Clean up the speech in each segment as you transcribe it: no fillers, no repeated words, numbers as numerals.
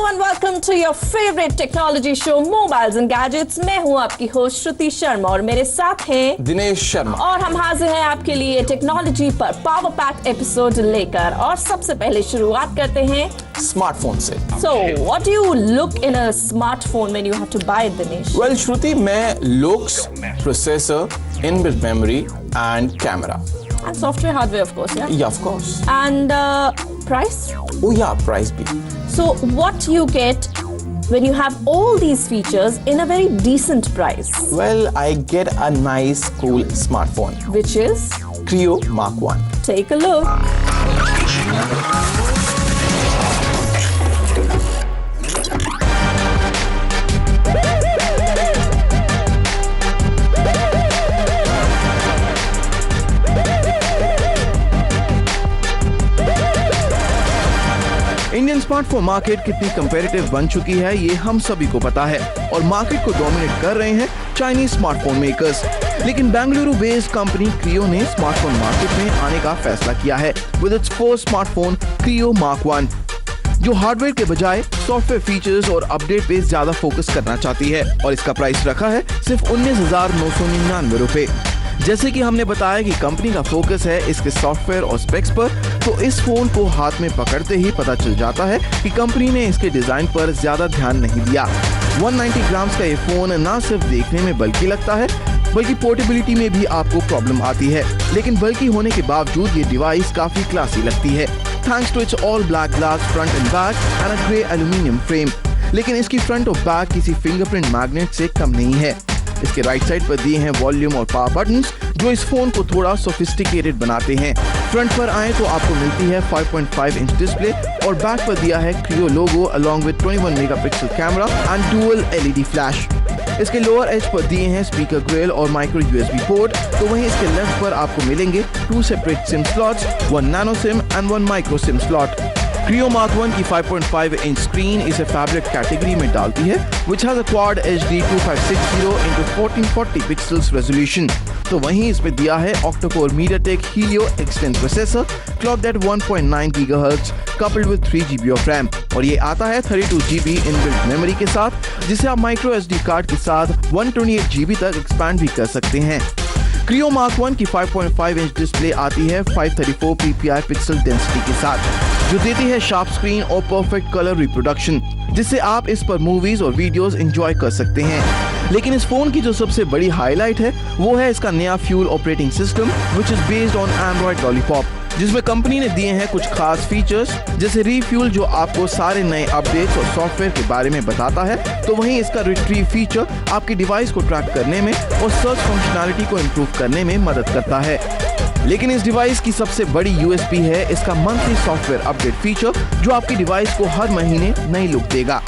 and welcome to your favorite technology show Mobiles and Gadgets। मैं हूँ आपकी host श्रुति शर्मा और मेरे साथ हैं दिनेश शर्मा और हम हाजिर हैं आपके लिए टेक्नोलॉजी पर पावर पैक एपिसोड लेकर। और सबसे पहले शुरुआत करते हैं स्मार्टफोन से। So, what do you look in a smartphone when you have to buy it, Dinesh? Well, Shruti, मैं looks, processor, inbuilt memory and camera. And software, hardware, of course, yeah? Yeah, of course. And price? Oh yeah, price भी. So, what you get when you have all these features in a very decent price? Well, I get a nice, cool smartphone. Which is? Creo Mark 1. Take a look. Indian smartphone market कितनी comparative बन चुकी है ये हम सभी को पता है और मार्केट को डोमिनेट कर रहे हैं चाइनीज स्मार्टफोन मेकर्स। लेकिन बेंगलुरु बेस्ड कंपनी क्रियो ने स्मार्टफोन मार्केट में आने का फैसला किया है विद इट्स फर्स्ट स्मार्टफोन क्रियो मार्क 1, जो हार्डवेयर के बजाय सॉफ्टवेयर फीचर्स और अपडेट पे ज्यादा फोकस करना चाहती है और इसका प्राइस रखा है सिर्फ 19,999 रुपए। जैसे कि हमने बताया कि कंपनी का फोकस है इसके सॉफ्टवेयर और स्पेक्स पर, तो इस फोन को हाथ में पकड़ते ही पता चल जाता है कि कंपनी ने इसके डिजाइन पर ज्यादा ध्यान नहीं दिया। 190 ग्राम्स का ये फोन न सिर्फ देखने में बल्कि लगता है बल्कि पोर्टेबिलिटी में भी आपको प्रॉब्लम आती है, लेकिन बल्कि होने के बावजूद ये डिवाइस काफी क्लासी लगती है thanks to its all black glass front and back and a grey aluminium frame. लेकिन इसकी फ्रंट और बैक किसी फिंगरप्रिंट मैग्नेट से कम नहीं है। इसके राइट साइड पर दिए हैं वॉल्यूम और पावर बटन्स जो इस फोन को थोड़ा सोफिस्टिकेटेड बनाते हैं। फ्रंट पर आए तो आपको मिलती है 5.5 इंच डिस्प्ले और बैक पर दिया है Kreo logo along with 21 megapixel camera and dual LED flash. इसके लोअर एज पर दिए हैं स्पीकर ग्रिल और माइक्रो यूएसबी पोर्ट, तो वहीं इसके लेफ्ट पर आपको मिलेंगे 2 separate SIM slots, 1 nano SIM and 1 micro SIM slot. Kreo mark 1 की 5.5 इंच स्क्रीन इसे फैब्रिक कैटेगरी में डालती है which has a quad HD 2560 into 1440 pixels resolution. तो वहीं इसमें दिया है octa core MediaTek Helio X10 processor clocked at 1.9 GHz coupled with 3 GB of RAM और ये आता है 32 GB इनबिल्ट मेमोरी के साथ जिसे आप माइक्रो SD कार्ड के साथ 128 GB तक एक्सपैंड भी कर सकते हैं। क्रियो मार्क 1 की 5.5 इंच डिस्प्ले आती है 534 ppi पिक्सल डेंसिटी के साथ जो देती है शार्प स्क्रीन और परफेक्ट कलर रिप्रोडक्शन, जिससे आप इस पर मूवीज और वीडियोस एंजॉय कर सकते हैं। लेकिन इस फोन की जो सबसे बड़ी हाईलाइट है वो है इसका नया fuel operating system which is based on Android lollipop, जिसमें कंपनी ने दिए हैं कुछ खास फीचर्स जैसे रीफ्यूल जो आपको सारे नए अपडेट्स और सॉफ्टवेयर के बारे में बताता है, तो वहीं इसका रिट्रीव फीचर आपके डिवाइस को ट्रैक करने में और सर्च फंक्शनैलिटी को इम्प्रूव करने में मदद करता है। लेकिन इस डिवाइस की सबसे बड़ी यूएसपी है इसका मंथली सॉफ्टवेयर अपडेट फीचर जो आपकी डिवाइस को हर महीने नई लुक देगा।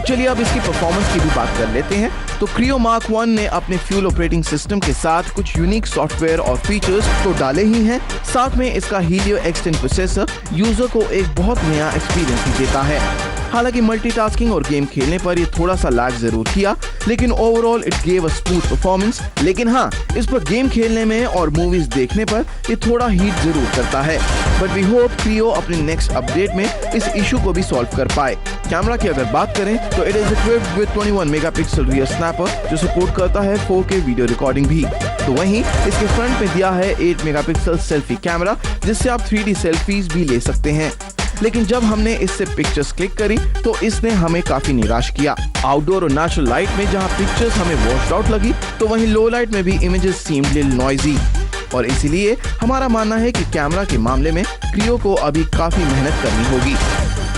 चलिए अब इसकी परफॉर्मेंस की भी बात कर लेते हैं। तो क्रियो मार्क 1 ने अपने फ्यूल ऑपरेटिंग सिस्टम के साथ कुछ यूनिक सॉफ्टवेयर और फीचर्स तो डाले ही हैं, साथ में इसका Helio X10 प्रोसेसर यूजर को एक बहुत नया एक्सपीरियंस भी देता है। हालांकि मल्टीटास्किंग और गेम खेलने पर ये थोड़ा सा लैग जरूर किया, लेकिन overall it gave a smooth performance. लेकिन हाँ, इस पर गेम खेलने में और मूवीज देखने पर ये थोड़ा हीट जरूर करता है, बट वी होप क्रियो अपने नेक्स्ट अपडेट में इस इशू को भी सॉल्व कर पाए। कैमरा की अगर बात करें तो it is equipped with 21 megapixel rear snapper जो सपोर्ट करता है 4K वीडियो रिकॉर्डिंग भी। तो वहीं इसके फ्रंट में दिया है 8 मेगापिक्सल सेल्फी कैमरा जिससे आप 3D सेल्फीज भी ले सकते हैं। लेकिन जब हमने इससे पिक्चर्स क्लिक करी तो इसने हमें काफी निराश किया। आउटडोर और नेचुरल लाइट में जहां पिक्चर्स हमें वॉश्ड आउट लगी, तो वहीं लो लाइट में भी इमेजेस सीम्ड लिटिल नॉइजी और इसीलिए हमारा मानना है कि कैमरा के मामले में क्रियो को अभी काफी मेहनत करनी होगी।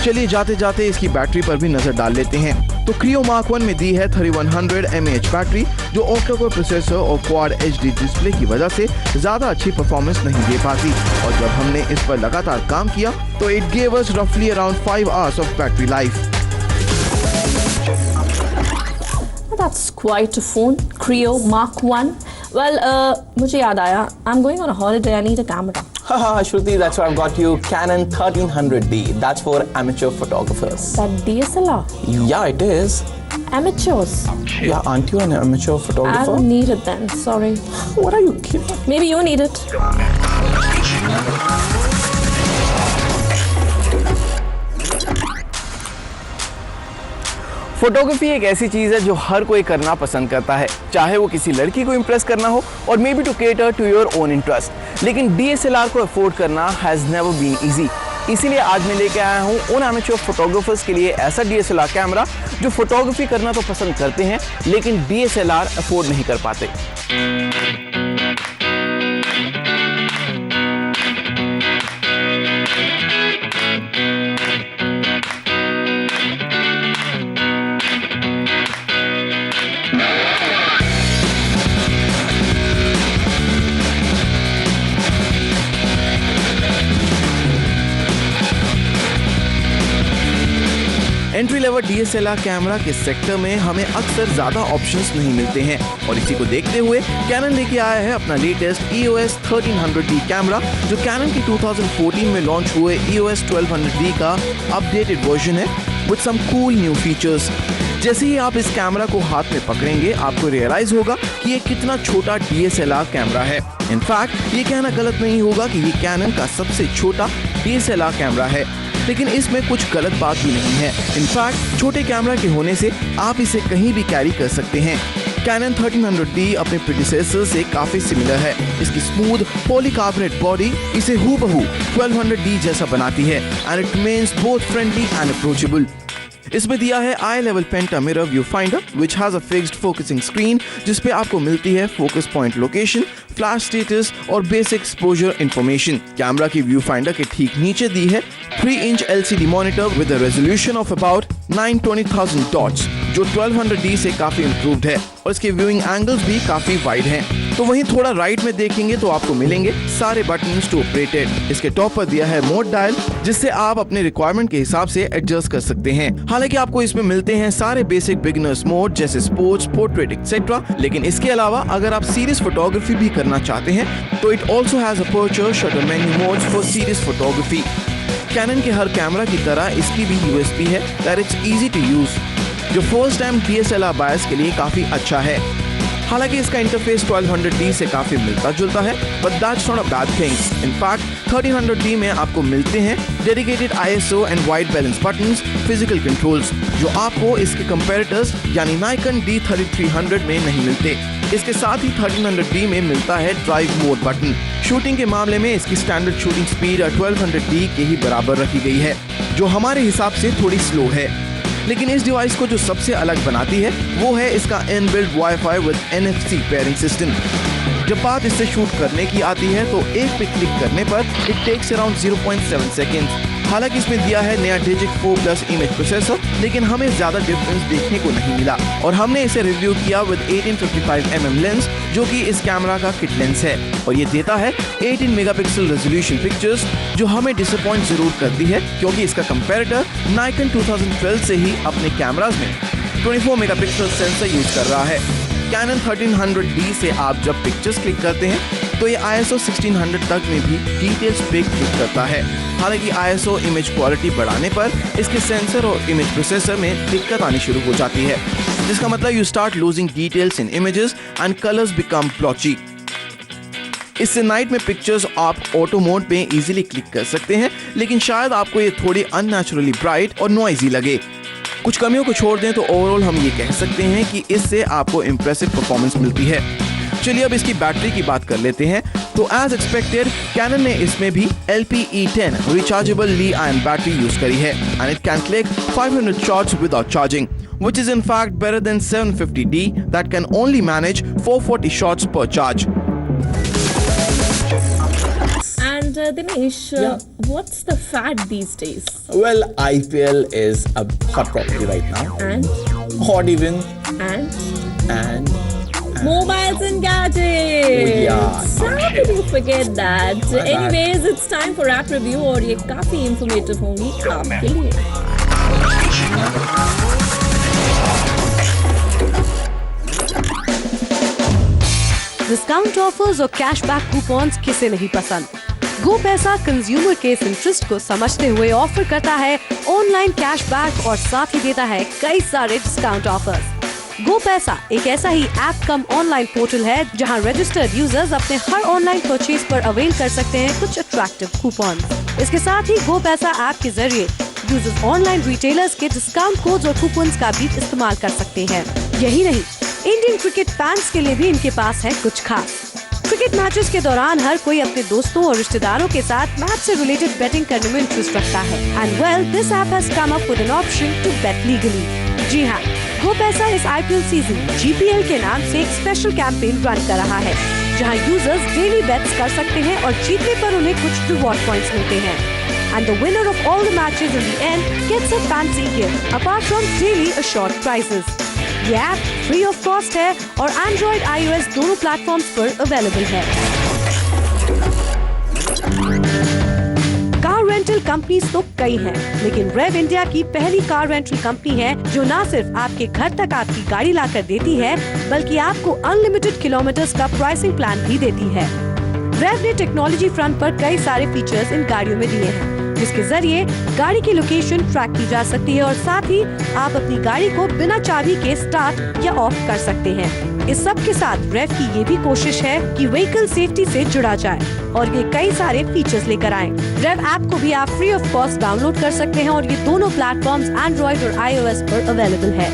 चलिए जाते जाते इसकी बैटरी पर भी नजर डाल लेते हैं। तो क्रियो मार्क 1 में दी है 3100 mAh बैटरी जो ऑक्टा-कोर प्रोसेसर और क्वाड HD डिस्प्ले की वजह से ज्यादा अच्छी परफॉर्मेंस नहीं दे पाती, और जब हमने इस पर लगातार काम किया तो इट गेव अस रफली around 5 hours of battery life. That's quite a phone, Creo Mark 1. Well, मुझे याद आया, I'm going on a holiday, I need a camera. Haha, Shruti, that's why I've got you Canon 1300D. That's for amateur photographers. That DSLR? Yeah, it is. Amateurs? Yeah, aren't you an amateur I photographer? don't need it then, sorry. What are you kidding? Maybe you need it. Photography एक ऐसी चीज है जो हर कोई करना पसंद करता है, चाहे वो किसी लड़की को इम्प्रेस करना हो और may be to cater to your own interest. लेकिन DSLR को अफोर्ड करना हैज नेवर बीन इजी। इसीलिए आज मैं लेके आया हूँ उन एमेच्योर फोटोग्राफर्स के लिए ऐसा DSLR कैमरा जो फोटोग्राफी करना तो पसंद करते हैं लेकिन DSLR अफोर्ड नहीं कर पाते। एंट्री लेवल DSLR कैमरा के सेक्टर में हमें अक्सर ज्यादा ऑप्शंस नहीं मिलते हैं और इसी को देखते हुए कैनन लेके आया है अपना लेटेस्ट EOS 1300D कैमरा, जो कैनन की 2014 में लॉन्च हुए EOS 1200D का अपडेटेड वर्जन है with some cool new features. जैसे ही आप इस कैमरा को हाथ में पकड़ेंगे आपको रियलाइज होगा कि ये कितना छोटा DSLR कैमरा है। इनफैक्ट ये कहना गलत नहीं होगा कि ये कैनन का सबसे छोटा DSLR कैमरा है, लेकिन इसमें कुछ गलत बात भी नहीं है। इनफैक्ट छोटे कैमरा के होने से आप इसे कहीं भी कैरी कर सकते हैं। कैनन 1300D अपने प्रीडिसेसर से काफी सिमिलर है। इसकी स्मूथ पॉलीकार्बोनेट बॉडी इसे हूबहू 1200D जैसा बनाती है and it remains both friendly and approachable. इसमें दिया है eye level penta mirror view finder which has a fixed focusing screen जिसपे आपको मिलती है focus point location, flash status और बेसिक एक्सपोजर इंफॉर्मेशन। कैमरा की व्यू फाइंडर के ठीक नीचे दी है 3-inch LCD monitor with a resolution of about 920,000 dots जो 1200D से काफी इंप्रूव्ड है और इसके व्यूइंग एंगल्स भी काफी वाइड हैं। तो वहीं थोड़ा राइट में देखेंगे तो आपको मिलेंगे सारे बटन्स टू ऑपरेटेड। इसके टॉप पर दिया है मोड डायल जिससे आप अपने रिक्वायरमेंट के हिसाब से एडजस्ट कर सकते हैं। हालांकि आपको इसमें मिलते हैं सारे बेसिक बिगिनर्स मोड जैसे स्पोर्ट्स, पोर्ट्रेट एक्सेट्रा, लेकिन इसके अलावा अगर आप सीरीज फोटोग्राफी भी करना चाहते हैं तो it also has aperture shutter menu modes for series photography. Canon के हर कैमरा की तरह इसकी भी USP है that it's easy to use, जो फर्स्ट टाइम DSLR बायर्स के लिए काफी अच्छा है। हालांकि इसका इंटरफेस 1200D से काफी मिलता जुलता है, but that's not a bad thing. In fact 1300D में आपको मिलते हैं dedicated ISO and white balance buttons, physical controls, जो आपको इसके कंपैरेटर्स यानी Nikon D3300 में नहीं मिलते। इसके साथ ही 1300D में मिलता है ड्राइव मोड बटन। शूटिंग के मामले में इसकी स्टैंडर्ड शूटिंग स्पीड 1200D के ही बराबर रखी गई है, जो हमारे हिसाब से थोड़ी स्लो है। लेकिन इस डिवाइस को जो सबसे अलग बनाती है वो है इसका inbuilt wifi with NFC pairing system. जब बात इससे शूट करने की आती है तो एक पे क्लिक करने पर इट टेक्स अराउंड 0.7 सेकेंड्स। हालांकि इसमें दिया है नया डिजिट 4+ इमेज प्रोसेसर, लेकिन हमें ज्यादा डिफरेंस देखने को नहीं मिला और हमने इसे रिव्यू किया विद 1855mm लेंस जो कि इस कैमरा का किट लेंस है और ये देता है 18 मेगापिक्सल रेजोल्यूशन पिक्चर्स, जो हमें डिसअपॉइंट जरूर करती है क्योंकि इसका कंपैरेटर Nikon 2012 से ही अपने कैमरास में 24 मेगापिक्सल सेंसर यूज कर रहा है। कैनन 1300D से आप जब पिक्चर्स क्लिक करते हैं तो ये ISO 1600 तक में भी डिटेल्स पे क्लिक करता है। हालांकि ISO इमेज क्वालिटी बढ़ाने पर इसके सेंसर और इमेज प्रोसेसर में दिक्कत आनी शुरू हो जाती है, जिसका मतलब you start losing details in images and colours become blotchy. इससे नाइट में पिक्चर्स आप ऑटो मोड पे इजीली क्लिक कर सकते हैं, लेकिन शायद आपको ये थोड़ी अननेचुरली ब्राइट और नॉइजी लगे। कुछ कमियों को छोड़ दें तो ओवरऑल हम ये कह सकते हैं कि इससे आपको इम्प्रेसिव परफॉर्मेंस मिलती है। चलिए अब इसकी बैटरी की बात कर लेते हैं। तो एज एक्सपेक्टेड कैनन ने इसमें भी LPE10 रिचार्जेबल ली-आयन बैटरी यूज करी है and it can click 500 shots without charging, which is in fact better than 750D that can only manage 440 shots per charge. And Dinesh, what's the fad these days? Well, IPL is a hot property right now. And? Hot even. And? Mobiles and gadgets. Oh, yeah. How could you forget that? Anyways, it's time for app review और ये काफी informative होंगी आपके लिए। Discount offers और cashback coupons किसे नहीं पसंद। गो पैसा कंज्यूमर केस इंटरेस्ट को समझते हुए ऑफर करता है ऑनलाइन कैशबैक और साथ ही देता है कई सारे डिस्काउंट ऑफर्स। गो पैसा एक ऐसा ही ऐप कम ऑनलाइन पोर्टल है जहां रजिस्टर्ड यूजर्स अपने हर ऑनलाइन परचेज पर अवेल कर सकते हैं कुछ अट्रैक्टिव कूपन। इसके साथ ही गो पैसा ऐप के जरिए यूजर्स ऑनलाइन रिटेलर्स के डिस्काउंट कोड्स और कूपन्स का भी इस्तेमाल कर सकते हैं। यही नहीं, इंडियन क्रिकेट फैंस के लिए भी इनके पास है कुछ खास। क्रिकेट मैचेस के दौरान हर कोई अपने दोस्तों और रिश्तेदारों के साथ मैच से रिलेटेड बेटिंग करने में इंटरेस्ट रखता है। And well, this app has come up with an option to bet legally. जी हाँ, GoPaisa इस IPL सीजन GPL के नाम से एक स्पेशल कैंपेन रन कर रहा है, जहां यूजर्स डेली बेट्स कर सकते हैं और जीतने पर उन्हें कुछ रिवॉर्ड पॉइंट्स मिलते हैं। And the winner of all the matches in the end gets a fancy gift apart from daily assured prizes. ये ऐप फ्री ऑफ कॉस्ट है और Android iOS दोनों प्लेटफॉर्म्स पर अवेलेबल है। कार रेंटल कंपनीज तो कई हैं, लेकिन रेव इंडिया की पहली कार रेंटल कंपनी है जो न सिर्फ आपके घर तक आपकी गाड़ी लाकर देती है, बल्कि आपको अनलिमिटेड किलोमीटर्स का प्राइसिंग प्लान भी देती है। रेव ने टेक्नोलॉजी फ्रंट पर कई सारे फीचर्स इन गाड़ियों में दिए हैं, जिसके जरिए गाड़ी की लोकेशन ट्रैक की जा सकती है और साथ ही आप अपनी गाड़ी को बिना चाबी के स्टार्ट या ऑफ कर सकते हैं। इस सब के साथ रेव की ये भी कोशिश है कि व्हीकल सेफ्टी से जुड़ा जाए और ये कई सारे फीचर्स लेकर आए। रेव ऐप को भी आप फ्री ऑफ कॉस्ट डाउनलोड कर सकते हैं और ये दोनों प्लेटफॉर्म्स एंड्रॉइड और iOS पर अवेलेबल है।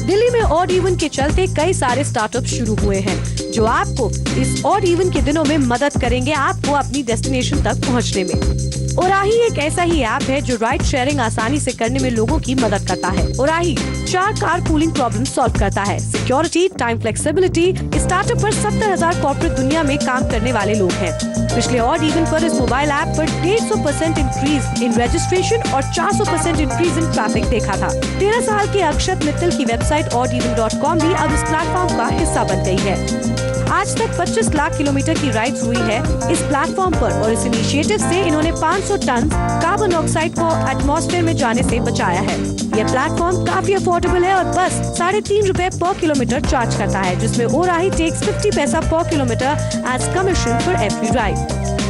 दिल्ली में ऑड इवन के चलते कई सारे स्टार्टअप शुरू हुए हैं, जो आपको इस ऑड इवन के दिनों में मदद करेंगे आपको अपनी डेस्टिनेशन तक पहुंचने में। ओराही एक ऐसा ही ऐप है जो राइड शेयरिंग आसानी से करने में लोगों की मदद करता है। ओराही 4 कार पूलिंग प्रॉब्लम सॉल्व करता है। सिक्योरिटी, टाइम फ्लेक्सिबिलिटी, इस स्टार्टअप पर 70,000 कॉर्पोरेट दुनिया में काम करने वाले लोग हैं। पिछले ऑड इवन पर इस मोबाइल ऐप पर 150% इंक्रीज इन रजिस्ट्रेशन और 400% इंक्रीज इन ट्रैफिक देखा था। 13 साल के अक्षत मित्तल की वेबसाइट odeven.com भी अब इस प्लेटफॉर्म का हिस्सा बन गई है। आज तक 25 लाख किलोमीटर की राइड्स हुई है इस प्लेटफॉर्म पर और इस इनिशिएटिव से इन्होंने 500 टन कार्बन ऑक्साइड को एटमॉस्फेयर में जाने से बचाया है। यह प्लेटफॉर्म काफी अफोर्डेबल है और बस 3.5 रुपए पर किलोमीटर चार्ज करता है, जिसमें ओराही टेक्स 50 पैसा पर kilometre as commission for every ride.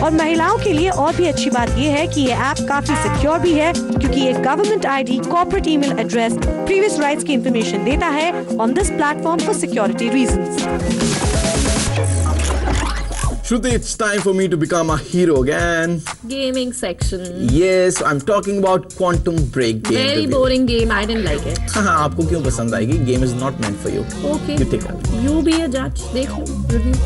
और महिलाओं के लिए और भी अच्छी बात यह है कि ये ऐप काफी सिक्योर भी है, क्योंकि ये government ID, corporate email address, previous rides की इंफॉर्मेशन देता है on this platform for security reasons. Shruti, it's time for me to become a hero again. Gaming section. Yes, I'm talking about Quantum Break game. Very boring game. I didn't like it. हाँ, आपको क्यों पसंद आएगी? Game is not meant for you. Okay. You take over. You be a judge. देखो review.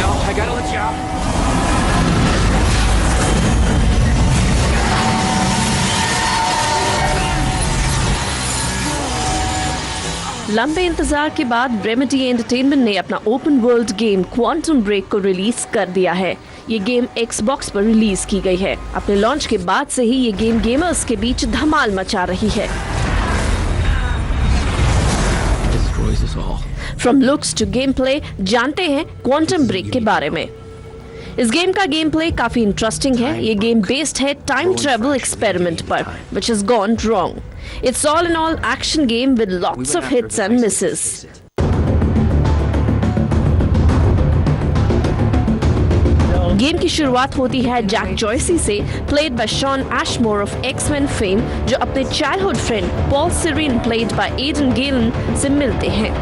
No, I gotta let you out. लंबे इंतजार के बाद रेमेडी एंटरटेनमेंट ने अपना open world game Quantum Break को रिलीज कर दिया है। ये गेम Xbox पर रिलीज की गई है। अपने लॉन्च के बाद से ही ये गेम गेमर्स के बीच धमाल मचा रही है। From looks to game play, जानते हैं क्वांटम ब्रेक के बारे में। इस गेम का गेम प्ले काफी इंटरेस्टिंग है। ये गेम बेस्ड है टाइम ट्रेवल एक्सपेरिमेंट पर, which has gone wrong. It's all in all action game with lots of hits and misses. Game की शुरुआत होती है जैक जॉयसी से, played by Shawn Ashmore of X-Men fame, जो अपने childhood friend Paul Sirin played by Aidan Gillen से मिलते हैं।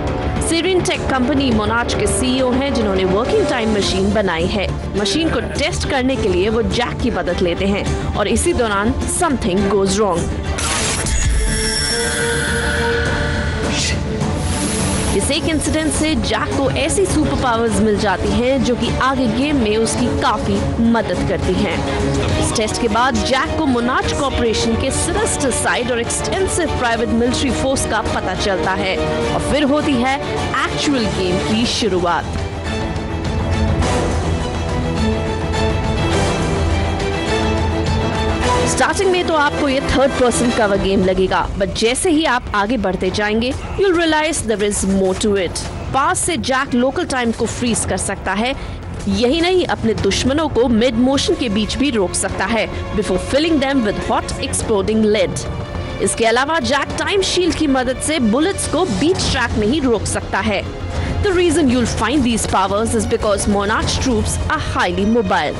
सिरिन टेक कंपनी मोनाच के CEO हैं, जिन्होंने वर्किंग टाइम मशीन बनाई है। मशीन को टेस्ट करने के लिए वो जैक की मदद लेते हैं और इसी दौरान समथिंग गोज रॉन्ग। इस एक इंसिडेंट से जैक को ऐसी सुपर पावर्स मिल जाती हैं जो कि आगे गेम में उसकी काफी मदद करती हैं। इस टेस्ट के बाद जैक को मोनाच कॉर्पोरेशन के सिनिस्टर साइड और एक्सटेंसिव प्राइवेट मिलिट्री फोर्स का पता चलता है और फिर होती है एक्चुअल गेम की शुरुआत। स्टार्टिंग में तो आपको ये थर्ड पर्सन कवर गेम लगेगा, बट जैसे ही आप आगे बढ़ते जाएंगे you'll realize there is more to it. पास से जैक लोकल टाइम को फ्रीज कर सकता है। यही नहीं, अपने दुश्मनों को मिड मोशन के बीच भी रोक सकता है before filling them with hot exploding lead. इसके अलावा जैक टाइम शील्ड की मदद से बुलेट्स को बीच ट्रैक में ही रोक सकता है। The reason you'll find these powers is because Monarch troops are highly mobile.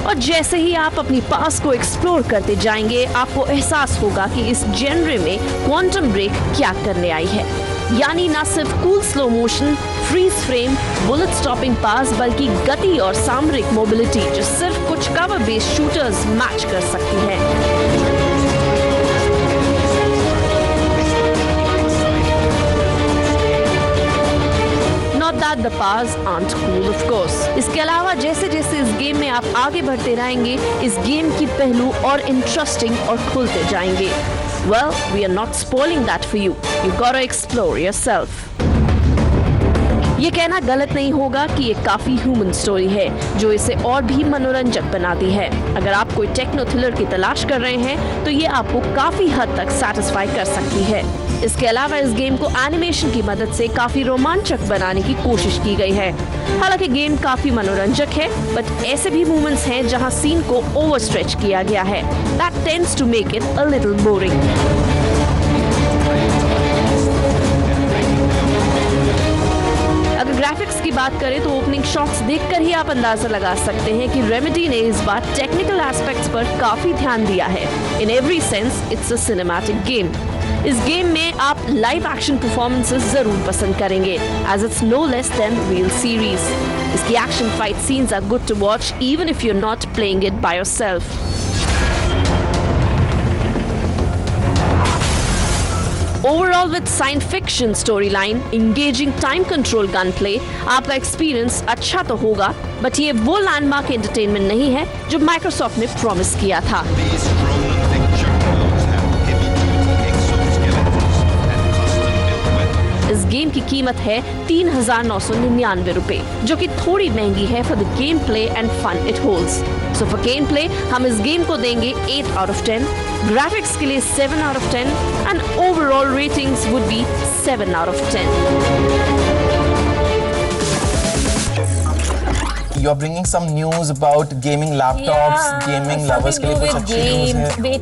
और जैसे ही आप अपनी पास को एक्सप्लोर करते जाएंगे, आपको एहसास होगा कि इस जेनरे में क्वांटम ब्रेक क्या करने आई है। यानी न सिर्फ cool slow motion, freeze frame, bullet stopping pass, बल्कि गति और सामरिक मोबिलिटी जो सिर्फ कुछ कवर बेस्ड शूटर्स मैच कर सकती है। That the powers aren't cool, of course. इसके अलावा जैसे जैसे इस गेम में आप आगे बढ़ते रहेंगे, इस गेम की पहलू और इंटरेस्टिंग और खुलते जाएंगे। Well, we are not spoiling that for you. You gotta explore yourself. ये कहना गलत नहीं होगा कि ये काफी ह्यूमन स्टोरी है, जो इसे और भी मनोरंजक बनाती है। अगर आप कोई टेक्नो थ्रिलर की तलाश कर रहे हैं, तो ये आपको काफी हद तक सैटिस्फाई कर सकती है। इसके अलावा इस गेम को एनिमेशन की मदद से काफी रोमांचक बनाने की कोशिश की गई है। हालांकि गेम काफी मनोरंजक है, बट ऐसे भी मोमेंट्स हैं जहां सीन को ओवरस्ट्रेच किया गया है। That tends to make it a little boring. अगर ग्राफिक्स की बात करें तो ओपनिंग शॉट्स देखकर ही आप अंदाजा लगा सकते हैं कि रेमेडी ने इस बार टेक्निकल एस्पेक्ट्स पर काफी ध्यान दिया है। In every sense it's a cinematic game. इस गेम में आप लाइव एक्शन परफॉर्मेंसेस जरूर पसंद करेंगे, as it's no less than real series. इसकी action fight scenes are good to watch even if you are not playing it by yourself. Overall, with science fiction storyline, engaging time control gunplay, आपका experience अच्छा तो होगा, but ये वो landmark entertainment नहीं है जो माइक्रोसॉफ्ट ने प्रॉमिस किया था। इस गेम की कीमत है 3,999 रुपए, जो कि थोड़ी महंगी है for the game play and fun it holds. So for game play हम इस गेम को देंगे 8 out of 10, ग्राफिक्स के लिए 7 out of 10 and overall ratings would be 7 out of 10. You're bringing some news about gaming laptops, gaming lovers के लिए कुछ अच्छी news है। Wait.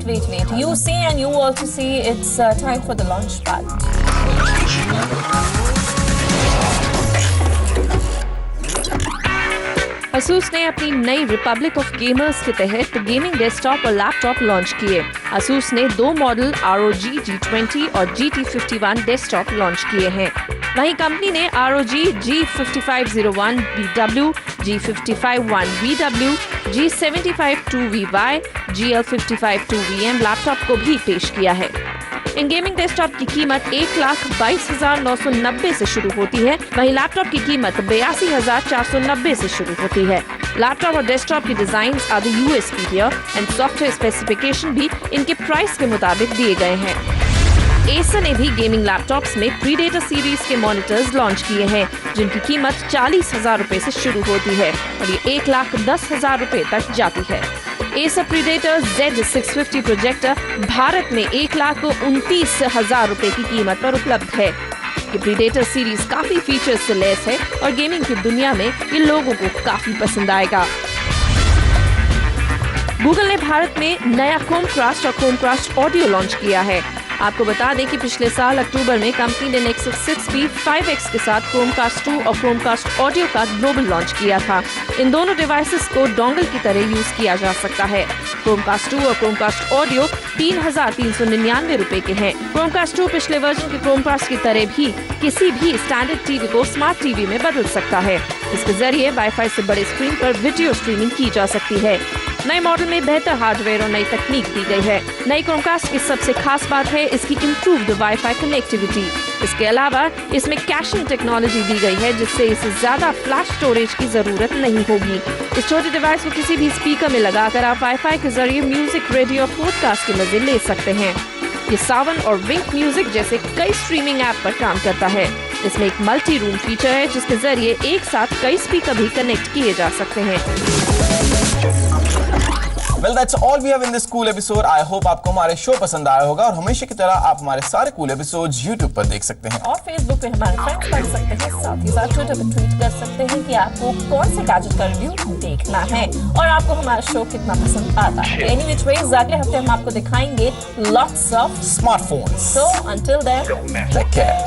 You see and you also see it's time for the launch pad. Asus ने अपनी नई Republic of gamers के तहत गेमिंग डेस्कटॉप और लैपटॉप लॉन्च किए। Asus ने 2 मॉडल ROG G20 और GT51 डेस्कटॉप लॉन्च किए हैं। वहीं कंपनी ने ROG G5501BW, G551VW, G752VY, GL552VM laptop को भी पेश किया है। इन गेमिंग डेस्कटॉप की कीमत 1,22,990 से शुरू होती है, वहीं लैपटॉप की कीमत 82,490 से शुरू होती है। लैपटॉप और डेस्कटॉप की design are the USP here and software specification भी इनके प्राइस के मुताबिक दिए गए हैं। एसर ने भी गेमिंग लैपटॉप्स में प्रीडेटर सीरीज के मॉनिटर्स लॉन्च किए हैं, जिनकी कीमत 40,000 रुपए से शुरू होती है और ये 1,10,000 रुपए तक जाती है। Acer predator Z650 projector Bharat में 1,29,000 रुपए की कीमत पर उपलब्ध है। ये प्रीडेटर सीरीज काफी फीचर्स से लैस है और गेमिंग की दुनिया में ये लोगों को काफी पसंद आएगा। गूगल ने भारत में नया क्रोमकास्ट और क्रोमकास्ट ऑडियो लॉन्च किया है। आपको बता दें कि पिछले साल अक्टूबर में कंपनी ने Nexus 6P 5X के साथ क्रोमकास्ट 2 और क्रोमकास्ट ऑडियो का ग्लोबल लॉन्च किया था। इन दोनों डिवाइसेस को डोंगल की तरह यूज किया जा सकता है। क्रोमकास्ट 2 और क्रोमकास्ट ऑडियो 3,399 रुपए के हैं। क्रोमकास्ट 2 पिछले वर्जन के क्रोमकास्ट की तरह भी किसी भी स्टैंडर्ड टीवी को स्मार्ट टीवी में बदल सकता है। इसके जरिए वाईफाई से बड़े स्क्रीन पर वीडियो स्ट्रीमिंग की जा सकती है। नए मॉडल में बेहतर हार्डवेयर और नई तकनीक दी गई है। नई क्रोमकास्ट की सबसे खास बात है इसकी इम्प्रूव्ड वाईफाई कनेक्टिविटी। इसके अलावा इसमें कैशिंग टेक्नोलॉजी दी गई है, जिससे इसे ज्यादा फ्लैश स्टोरेज की जरूरत नहीं होगी। इस छोटे डिवाइस को किसी भी स्पीकर में लगाकर आप वाईफाई के जरिए म्यूजिक, रेडियो और पॉडकास्ट के मजे ले सकते हैं। ये सावन और विंक म्यूजिक जैसे कई स्ट्रीमिंग ऐप पर काम करता है। इसमें एक मल्टी रूम फीचर है, जिसके जरिए एक साथ कई स्पीकर भी कनेक्ट किए जा सकते हैं। Well, that's all we have in this cool episode. I hope आपको हमारे शो पसंद आया होगा और हमेशा की तरह आप हमारे सारे cool episodes YouTube पर देख सकते हैं और Facebook पे हमारे फ्रेंड्स पढ़ सकते हैं, साथ ही साथ Twitter पे ट्वीट कर सकते हैं कि आपको कौन से गैजेट का रिव्यू देखना है और आपको हमारा शो कितना पसंद आता है। एनी व्हिच वेज अगले हफ्ते हम आपको दिखाएंगे lots of smartphones. So until then, take care.